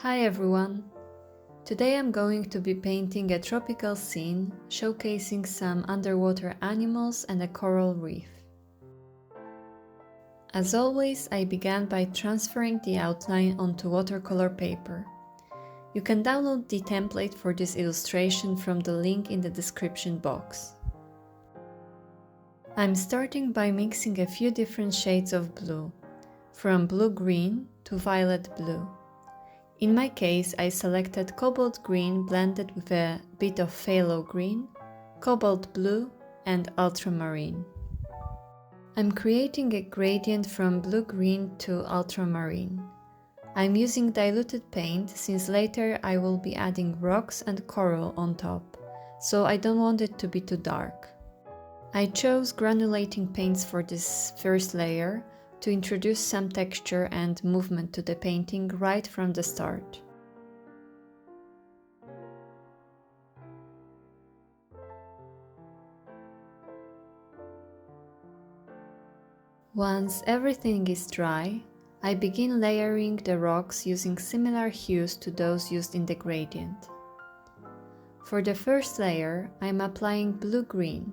Hi everyone! Today I'm going to be painting a tropical scene showcasing some underwater animals and a coral reef. As always, I began by transferring the outline onto watercolor paper. You can download the template for this illustration from the link in the description box. I'm starting by mixing a few different shades of blue, from blue-green to violet blue. In my case, I selected Cobalt green blended with a bit of Phthalo green, Cobalt blue and Ultramarine. I'm creating a gradient from blue-green to ultramarine. I'm using diluted paint since later I will be adding rocks and coral on top, so I don't want it to be too dark. I chose granulating paints for this first layer to introduce some texture and movement to the painting right from the start. Once everything is dry, I begin layering the rocks using similar hues to those used in the gradient. For the first layer, I'm applying blue-green.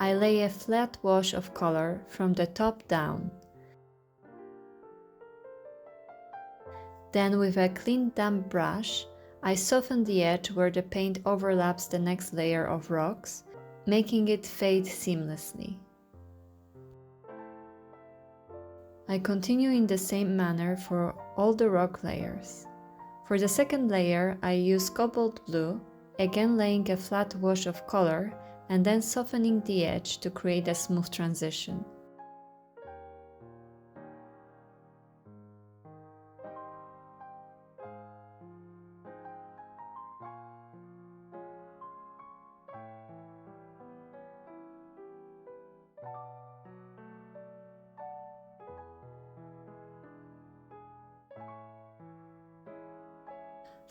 I lay a flat wash of color from the top down. Then with a clean damp brush, I soften the edge where the paint overlaps the next layer of rocks, making it fade seamlessly. I continue in the same manner for all the rock layers. For the second layer, I use Cobalt blue, again laying a flat wash of color and then softening the edge to create a smooth transition.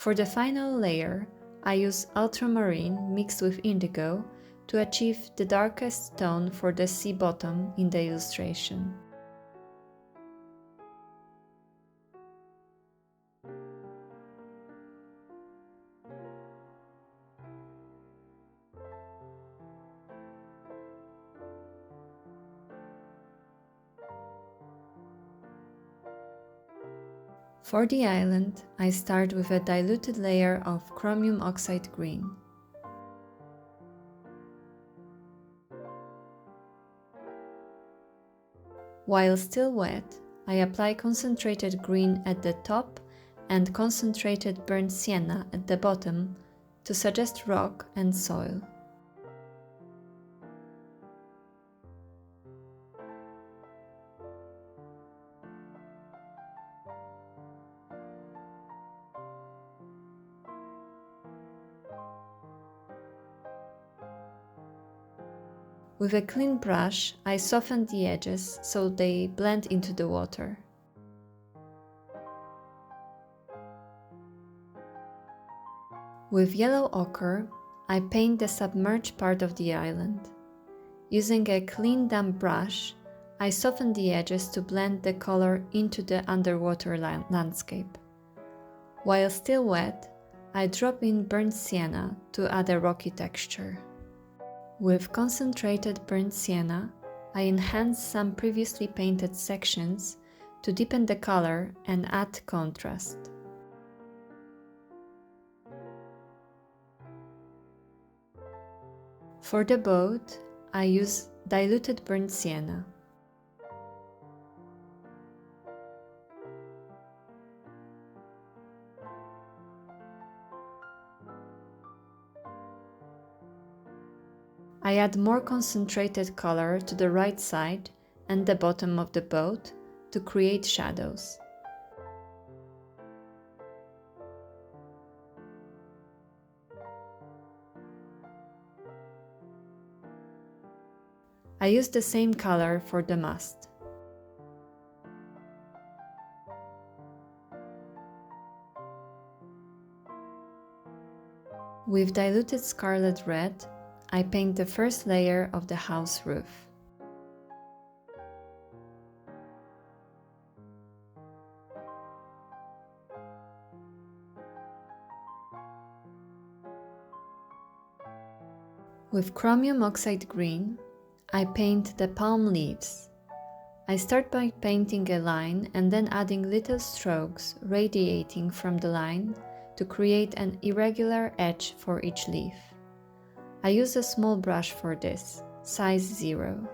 For the final layer, I use ultramarine mixed with indigo to achieve the darkest tone for the sea bottom in the illustration. For the island, I start with a diluted layer of Chromium Oxide green. While still wet, I apply concentrated green at the top and concentrated burnt sienna at the bottom to suggest rock and soil. With a clean brush, I soften the edges so they blend into the water. With yellow ochre, I paint the submerged part of the island. Using a clean damp brush, I soften the edges to blend the color into the underwater landscape. While still wet, I drop in burnt sienna to add a rocky texture. With concentrated burnt sienna, I enhance some previously painted sections to deepen the color and add contrast. For the boat, I use diluted burnt sienna. I add more concentrated color to the right side and the bottom of the boat to create shadows. I use the same color for the mast. With diluted scarlet red, I paint the first layer of the house roof. With Chromium Oxide Green, I paint the palm leaves. I start by painting a line and then adding little strokes radiating from the line to create an irregular edge for each leaf. I use a small brush for this, size 0.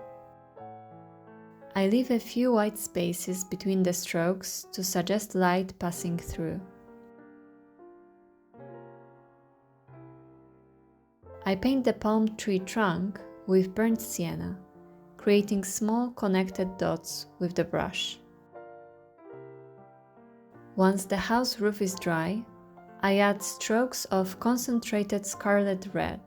I leave a few white spaces between the strokes to suggest light passing through. I paint the palm tree trunk with burnt sienna, creating small connected dots with the brush. Once the house roof is dry, I add strokes of concentrated scarlet red.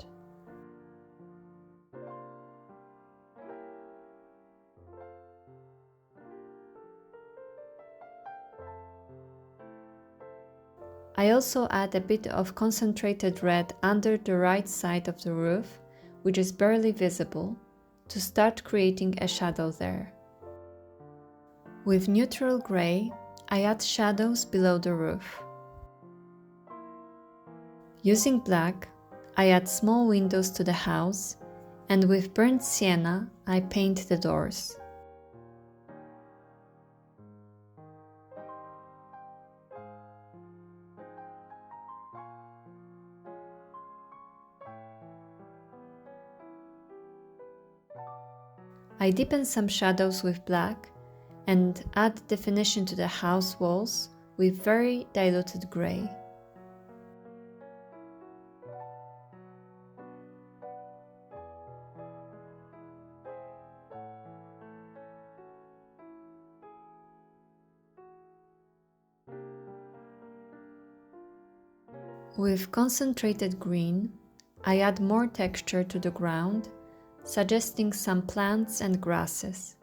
I also add a bit of concentrated red under the right side of the roof, which is barely visible, to start creating a shadow there. With neutral gray, I add shadows below the roof. Using black, I add small windows to the house, and with burnt sienna, I paint the doors. I deepen some shadows with black and add definition to the house walls with very diluted gray. With concentrated green, I add more texture to the ground, suggesting some plants and grasses.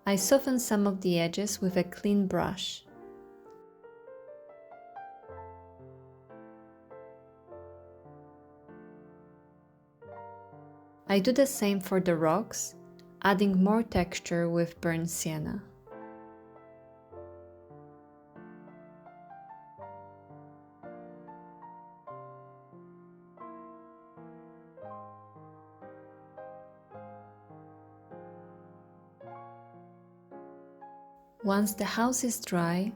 I soften some of the edges with a clean brush. I do the same for the rocks, adding more texture with burnt sienna. Once the house is dry,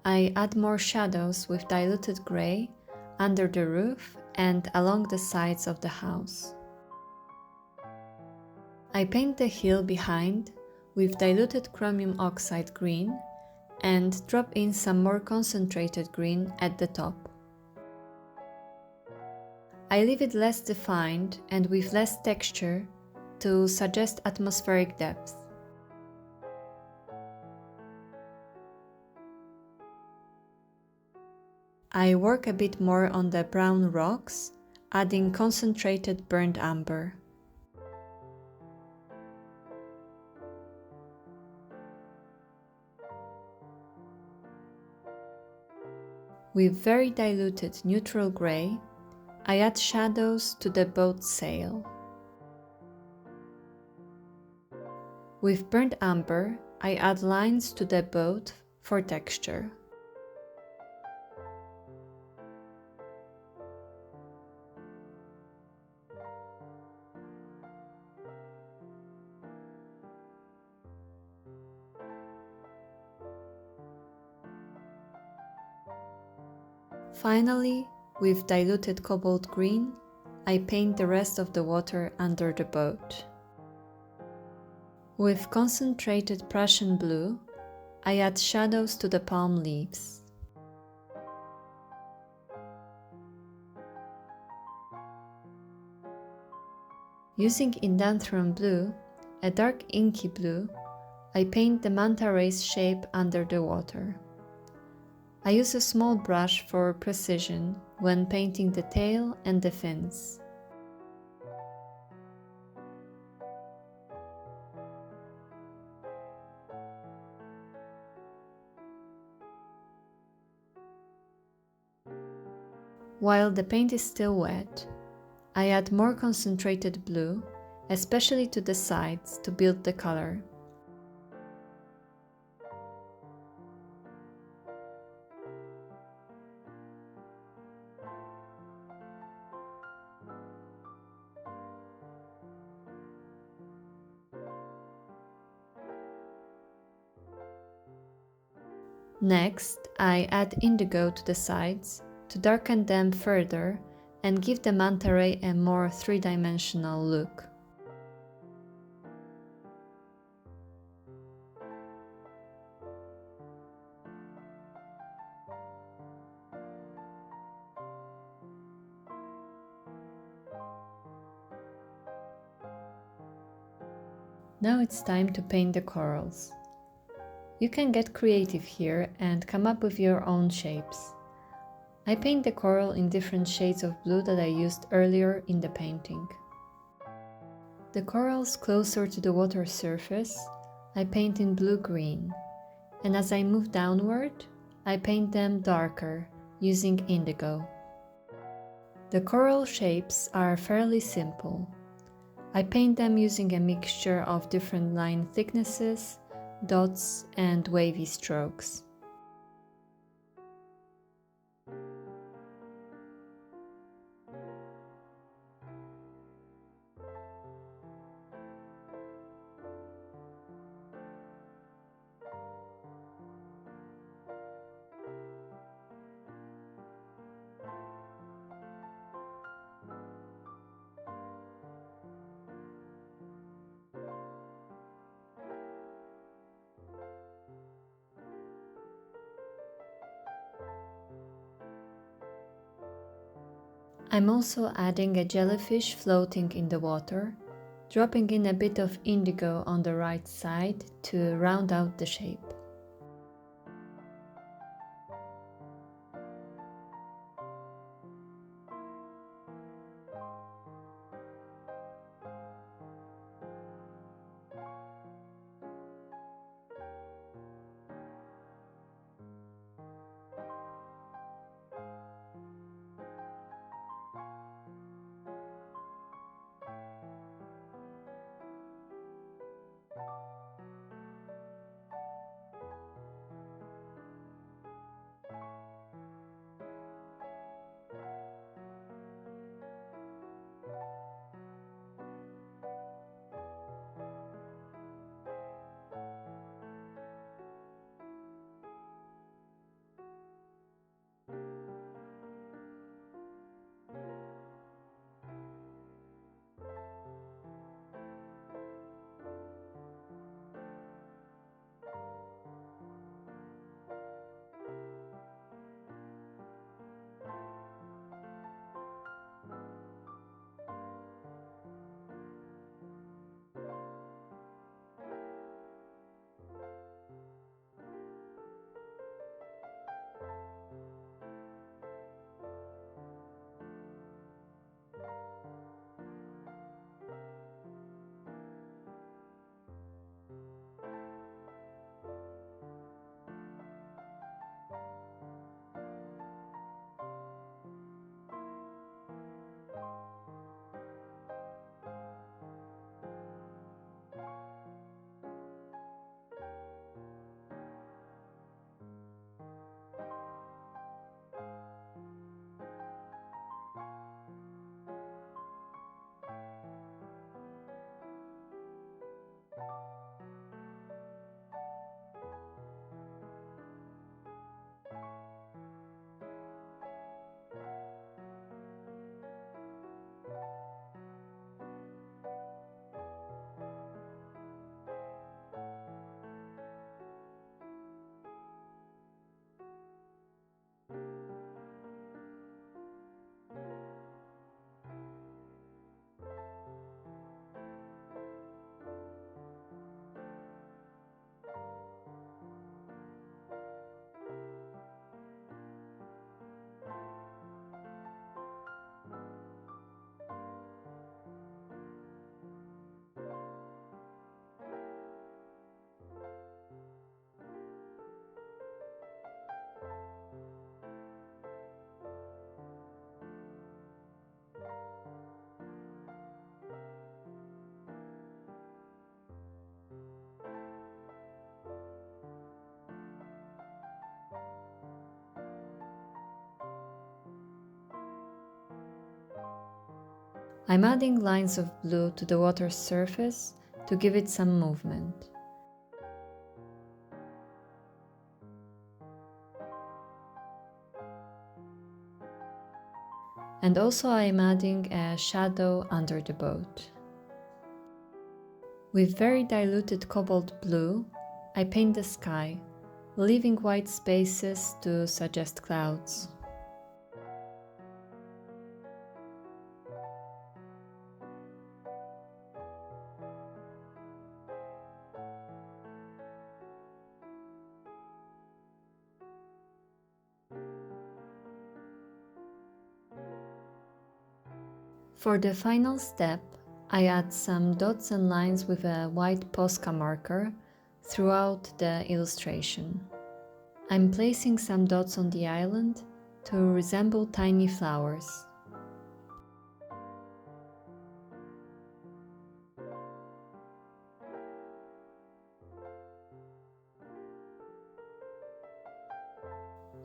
I add more shadows with diluted gray under the roof and along the sides of the house. I paint the hill behind with diluted chromium oxide green and drop in some more concentrated green at the top. I leave it less defined and with less texture to suggest atmospheric depth. I work a bit more on the brown rocks, adding concentrated burnt amber. With very diluted neutral gray, I add shadows to the boat sail. With burnt amber, I add lines to the boat for texture. Finally, with diluted cobalt green, I paint the rest of the water under the boat. With concentrated Prussian blue, I add shadows to the palm leaves. Using Indanthrone blue, a dark inky blue, I paint the manta ray's shape under the water. I use a small brush for precision when painting the tail and the fins. While the paint is still wet, I add more concentrated blue especially to the sides, to build the color. Next, I add indigo to the sides to darken them further and give the manta ray a more three-dimensional look. Now it's time to paint the corals. You can get creative here and come up with your own shapes. I paint the coral in different shades of blue that I used earlier in the painting. The corals closer to the water surface, I paint in blue-green, and as I move downward, I paint them darker, using indigo. The coral shapes are fairly simple. I paint them using a mixture of different line thicknesses, dots and wavy strokes. I'm also adding a jellyfish floating in the water, dropping in a bit of indigo on the right side to round out the shape. I'm adding lines of blue to the water's surface to give it some movement. And also I'm adding a shadow under the boat. With very diluted cobalt blue, I paint the sky, leaving white spaces to suggest clouds. For the final step, I add some dots and lines with a white POSCA marker throughout the illustration. I'm placing some dots on the island to resemble tiny flowers.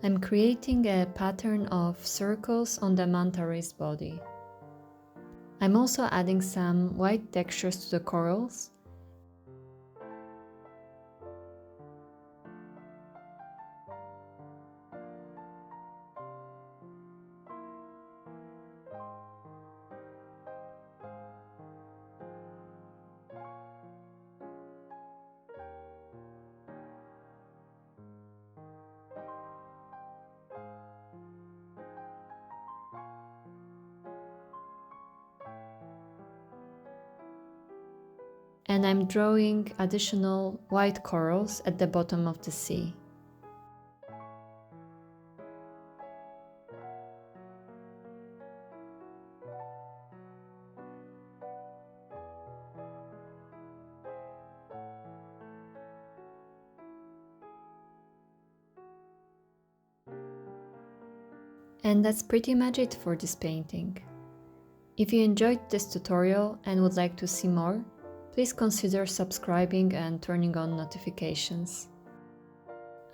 I'm creating a pattern of circles on the manta ray's body. I'm also adding some white textures to the corals and I'm drawing additional white corals at the bottom of the sea. And that's pretty much it for this painting. If you enjoyed this tutorial and would like to see more, please consider subscribing and turning on notifications.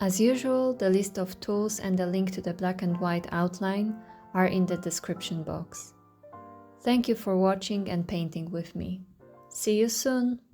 As usual, the list of tools and the link to the black and white outline are in the description box. Thank you for watching and painting with me. See you soon!